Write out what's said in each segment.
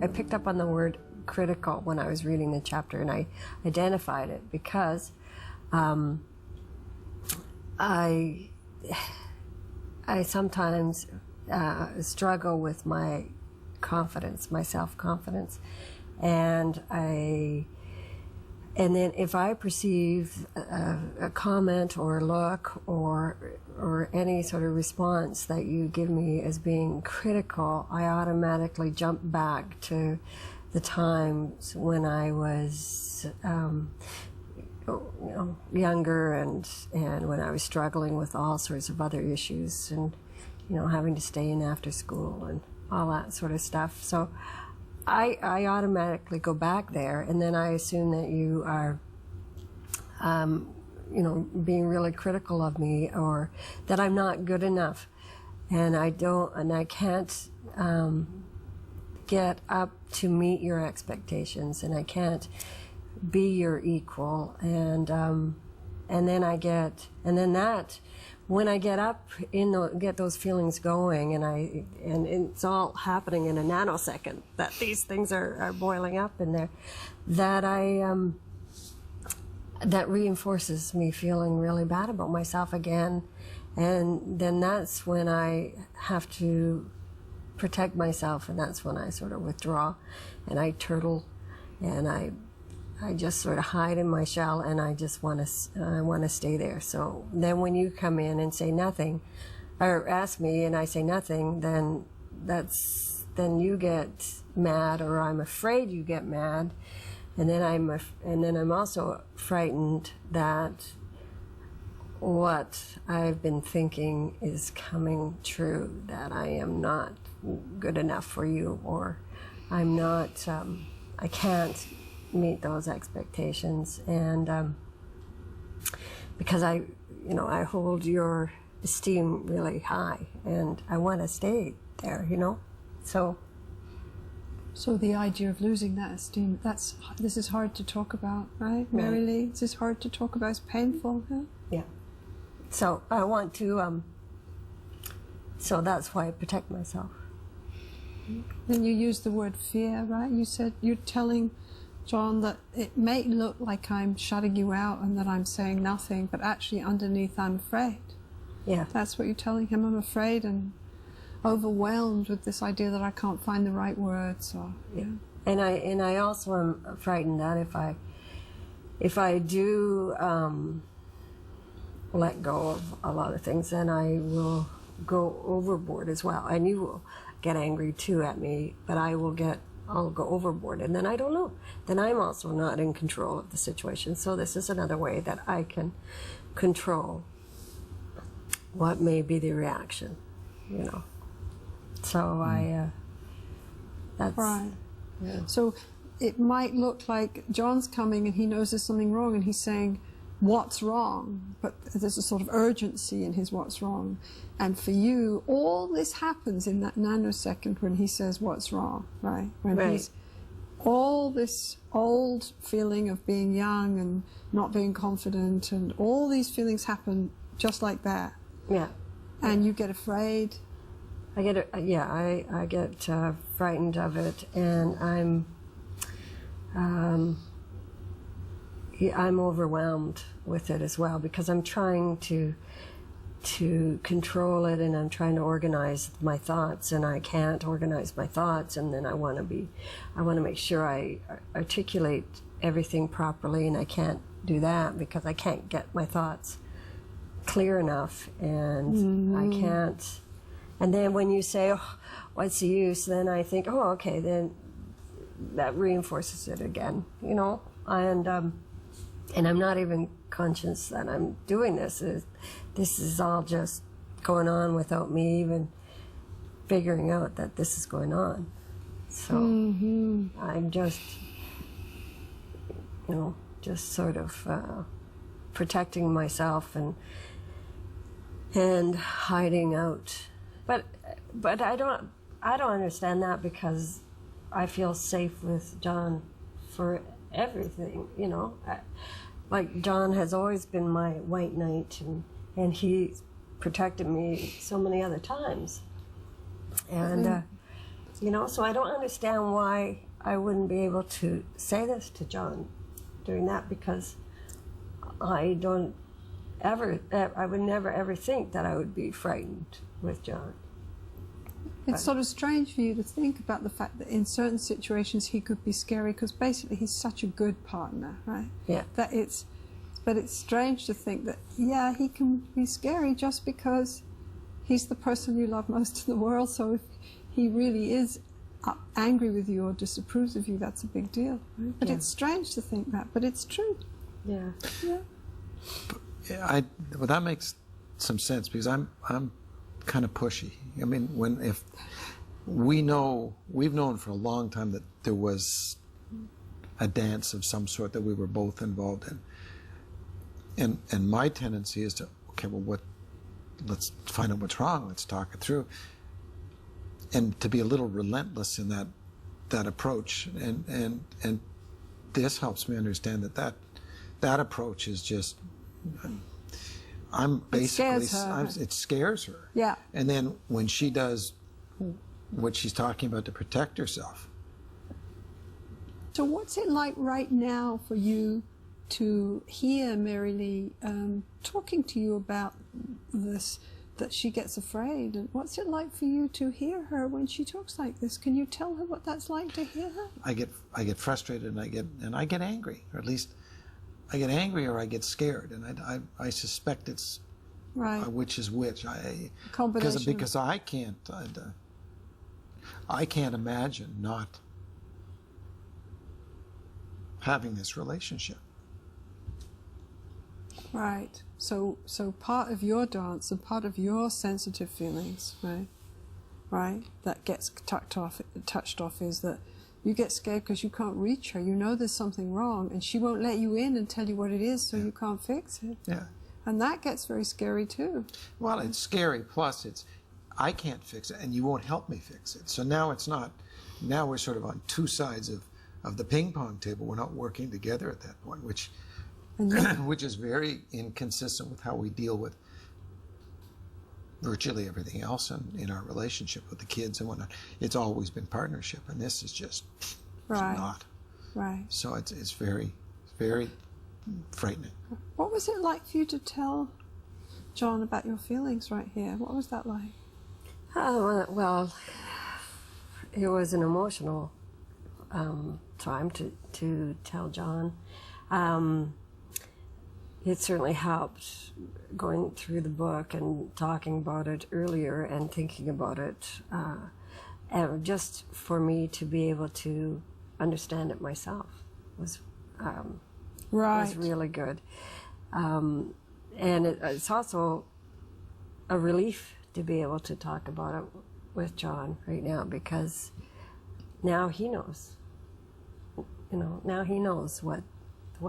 I picked up on the word critical when I was reading the chapter, and I identified it because I sometimes struggle with my confidence, my self-confidence, and then if I perceive a comment or a look or any sort of response that you give me as being critical, I automatically jump back to the times when I was younger and when I was struggling with all sorts of other issues and having to stay in after school and all that sort of stuff. So I automatically go back there, and then I assume that you are being really critical of me, or that I'm not good enough, and I can't get up to meet your expectations, and I can't be your equal, and when I get up get those feelings going, and it's all happening in a nanosecond that these things are boiling up in there, that reinforces me feeling really bad about myself again, and then that's when I have to protect myself, and that's when I sort of withdraw, and I turtle, and I just sort of hide in my shell, and I just want to stay there. So then when you come in and say nothing, or ask me and I say nothing, then you get mad, or I'm afraid you get mad, and then I'm also frightened that what I've been thinking is coming true, that I am not good enough for you, or I'm not, I can't meet those expectations, and because I hold your esteem really high, and I want to stay there, So the idea of losing that esteem, this is hard to talk about, right, Marylea? This is hard to talk about. It's painful, huh? Yeah. So I want to. So that's why I protect myself. Then you use the word fear, right? You said you're telling John that it may look like I'm shutting you out and that I'm saying nothing, but actually underneath I'm afraid. Yeah. That's what you're telling him. I'm afraid and overwhelmed with this idea that I can't find the right words. Or yeah. And I also am frightened that if I do let go of a lot of things, then I will go overboard as well, and you will get angry too at me, but I'll go overboard, and then I don't know. Then I'm also not in control of the situation. So this is another way that I can control what may be the reaction, So that's right. Yeah. So it might look like John's coming and he knows there's something wrong, and he's saying, what's wrong? But there's a sort of urgency in his what's wrong. And for you, all this happens in that nanosecond when he says what's wrong, right? When he's all this old feeling of being young and not being confident, and all these feelings happen just like that. Yeah. And you get afraid. I get frightened of it, and I'm overwhelmed with it as well, because I'm trying to control it, and I'm trying to organize my thoughts, and I can't organize my thoughts, and then I want to make sure I articulate everything properly, and I can't do that because I can't get my thoughts clear enough, and I can't. And then when you say, oh, what's the use, then I think, oh, okay, then that reinforces it again, and I'm not even conscious that I'm doing this. This is all just going on without me even figuring out that this is going on. So I'm just, just sort of protecting myself and hiding out. But I don't understand that, because I feel safe with John for everything, like John has always been my white knight, and he protected me so many other times, and You know, so I don't understand why I wouldn't be able to say this to John during that, because I would never ever think that I would be frightened with John. It's sort of strange for you to think about the fact that in certain situations he could be scary, because basically he's such a good partner, right? Yeah. But it's strange to think that, yeah, he can be scary just because he's the person you love most in the world. So if he really is angry with you or disapproves of you, that's a big deal. Right? But it's strange to think that, but it's true. Yeah. Yeah. Well, that makes some sense, because I'm kind of pushy. I mean, if we've known for a long time that there was a dance of some sort that we were both involved in, and my tendency is to, okay, well, let's find out what's wrong, let's talk it through, and to be a little relentless in that approach, and this helps me understand that approach is just, it scares her. Yeah. And then when she does what she's talking about to protect herself. So what's it like right now for you to hear Marylea talking to you about this, that she gets afraid? And what's it like for you to hear her when she talks like this? Can you tell her what that's like to hear her? I get frustrated, and I get angry, or at least I get angry or I get scared, and I suspect it's right. Which is which. Combination. Because I can't imagine not having this relationship. Right. So part of your dance and part of your sensitive feelings, right, that gets touched off is that you get scared because you can't reach her. You know there's something wrong, and she won't let you in and tell you what it is, so you can't fix it. Yeah. And that gets very scary too. Well, it's scary. Plus, I can't fix it, and you won't help me fix it. So now it's not. Now we're sort of on two sides of the ping pong table. We're not working together at that point, which is very inconsistent with how we deal with virtually everything else in our relationship with the kids and whatnot. It's always been partnership, and this is just not. Right. So it's very, very frightening. What was it like for you to tell John about your feelings right here? What was that like? Well, it was an emotional time to tell John. It certainly helped going through the book and talking about it earlier and thinking about it, and just for me to be able to understand it myself was really good. And it's also a relief to be able to talk about it with John right now, because now he knows. Now he knows what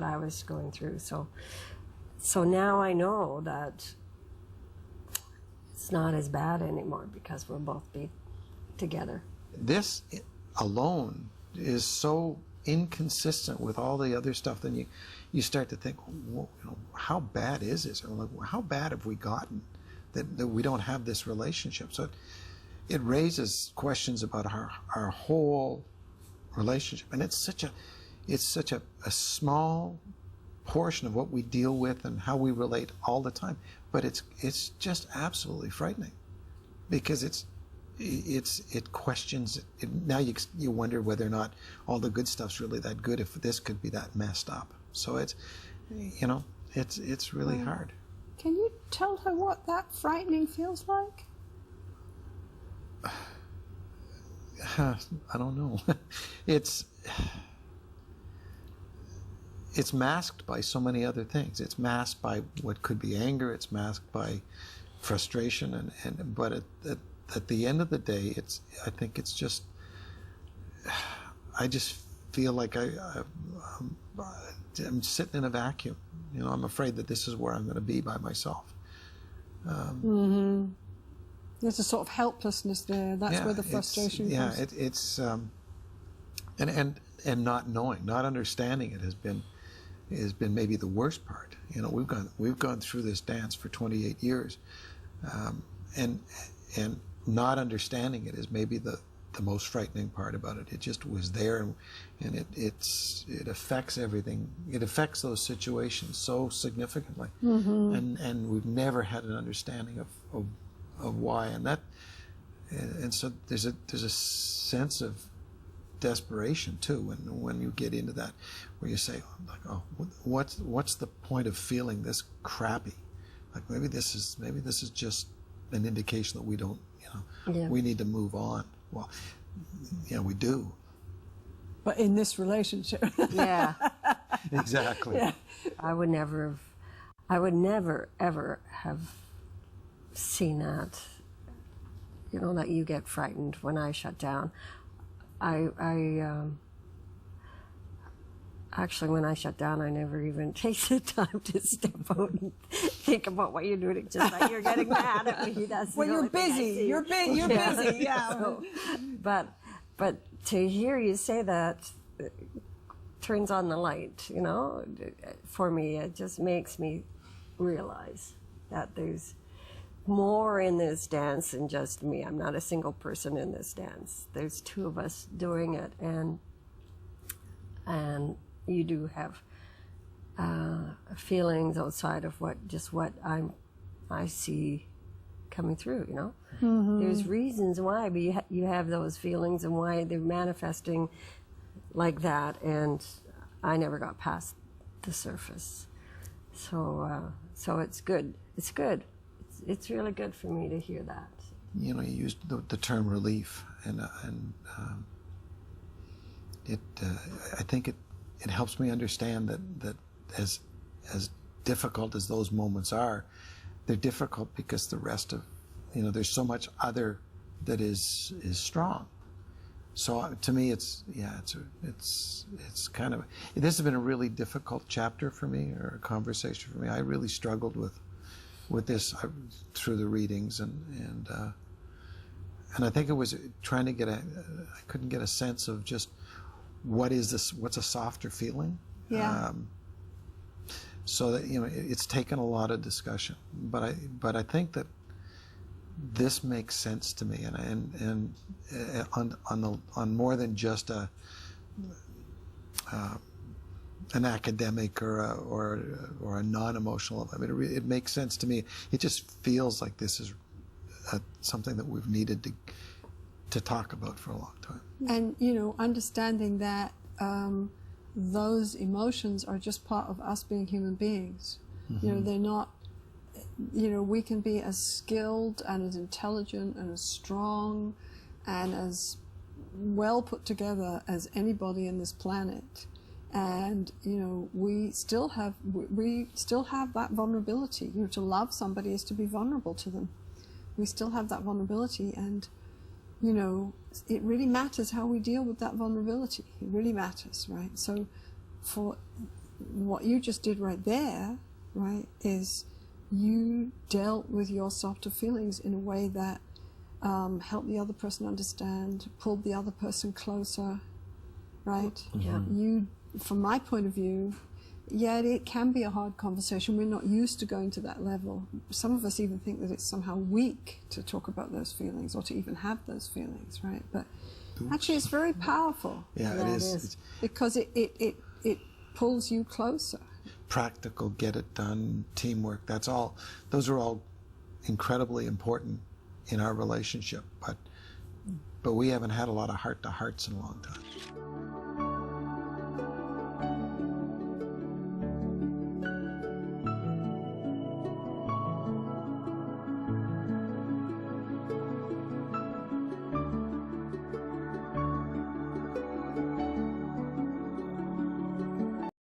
I was going through. So now I know that it's not as bad anymore because we'll both be together. This alone is so inconsistent with all the other stuff. Then you start to think, well, how bad is this? Or like, how bad have we gotten that we don't have this relationship? So it raises questions about our whole relationship, and it's such a small portion of what we deal with and how we relate all the time, but it's just absolutely frightening, because it questions it. Now you wonder whether or not all the good stuff's really that good, if this could be that messed up. So it's really hard. Can you tell her what that frightening feels like? I don't know. It's masked by so many other things. It's masked by what could be anger. It's masked by frustration, but at the end of the day, I think it's just. I just feel like I'm sitting in a vacuum. I'm afraid that this is where I'm going to be by myself. There's a sort of helplessness there. That's where the frustration comes. Yeah, it's and not knowing, not understanding it has been maybe the worst part. We've gone through this dance for 28 years, and not understanding it is maybe the the most frightening part about it. It just was there, and it affects everything. It affects those situations so significantly, and we've never had an understanding of why. And so there's a sense of desperation too when you get into that, where you say, like, oh, what's the point of feeling this crappy? Like maybe this is just an indication that we don't, we need to move on. Well, we do. But in this relationship. Yeah. Exactly. Yeah. I would never ever have seen that, that you get frightened when I shut down. Actually, when I shut down, I never even take the time to step out and think about what you're doing. It's just like you're getting mad at me. That's Well, you're busy. You're busy. Yeah. So, but to hear you say that turns on the light. For me, it just makes me realize that there's more in this dance than just me. I'm not a single person in this dance. There's two of us doing it, and you do have feelings outside of what I see coming through. There's reasons why, but you have those feelings and why they're manifesting like that, and I never got past the surface. So it's good. It's good. It's really good for me to hear that. You used the term relief, and I think it helps me understand that as difficult as those moments are, they're difficult because the rest of, there's so much other that is strong. So to me, it's kind of, this has been a really difficult chapter for me, or a conversation for me. I really struggled with this through the readings, and I think it was trying to I couldn't get a sense of just what is this, what's a softer feeling. Yeah. So that it's taken a lot of discussion, but I think that this makes sense to me, and on more than just an academic or a non-emotional. I mean, it makes sense to me. It just feels like this is something that we've needed to talk about for a long time. And understanding that those emotions are just part of us being human beings. They're not. We can be as skilled and as intelligent and as strong and as well put together as anybody in this planet. And we still have that vulnerability. To love somebody is to be vulnerable to them. We still have that vulnerability, and it really matters how we deal with that vulnerability. It really matters, right? So, for what you just did right there, right, is you dealt with your softer feelings in a way that helped the other person understand, pulled the other person closer, right? Yeah. From my point of view, it can be a hard conversation. We're not used to going to that level. Some of us even think that it's somehow weak to talk about those feelings or to even have those feelings, right? But actually, it's very powerful. Yeah, it is. Because it pulls you closer. Practical, get it done, teamwork. Those are all incredibly important in our relationship. But we haven't had a lot of heart-to-hearts in a long time.